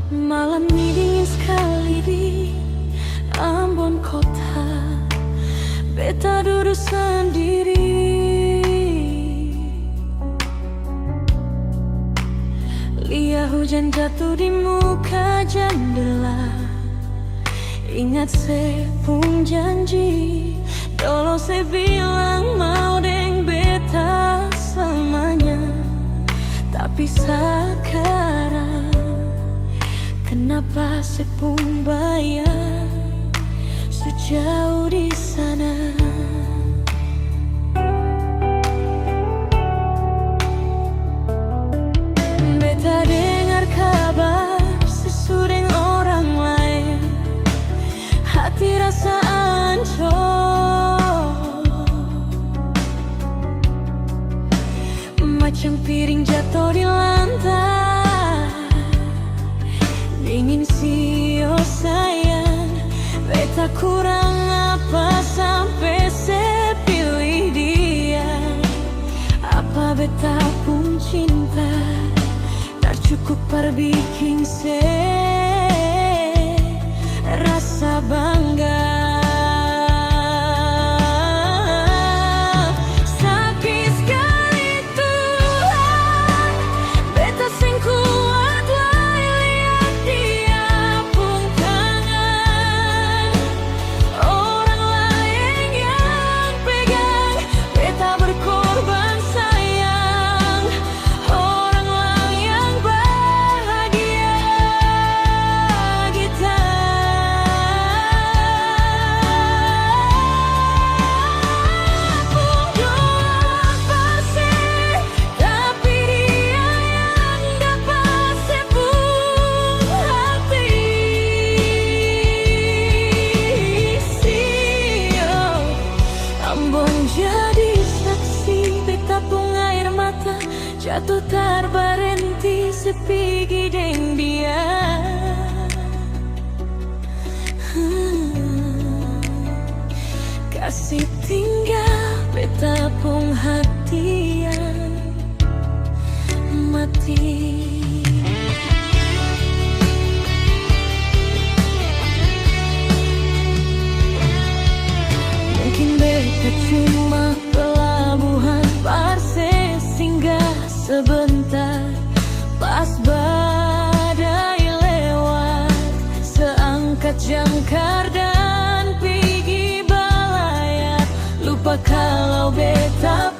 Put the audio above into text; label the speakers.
Speaker 1: Malam ini dingin sekali di Ambon kota. Beta duduk sendiri, lihat hujan jatuh di muka jendela. Ingat sepung janji, dulu saya bilang mau deng beta selamanya. Tapi sekarang kenapa sepung bayar sejauh di sana? Beta dengar kabar sesudeng orang lain, hati rasa ancur, macam piring jatuh di lantai. Dingin sio sayang, beta kurang apa sampai saya pilih dia. Apa beta pun cinta tak cukup perbikin saya rasa bangga. Jadi saksi, beta pun air mata jatuh tak berhenti sepigi deng dia. Kasih tinggal beta pun hati yang mati. Mungkin beta cuma pelabuhan parse singgah sebentar, pas badai lewat seangkat jangkar dan pergi balayat. Lupa kalau beta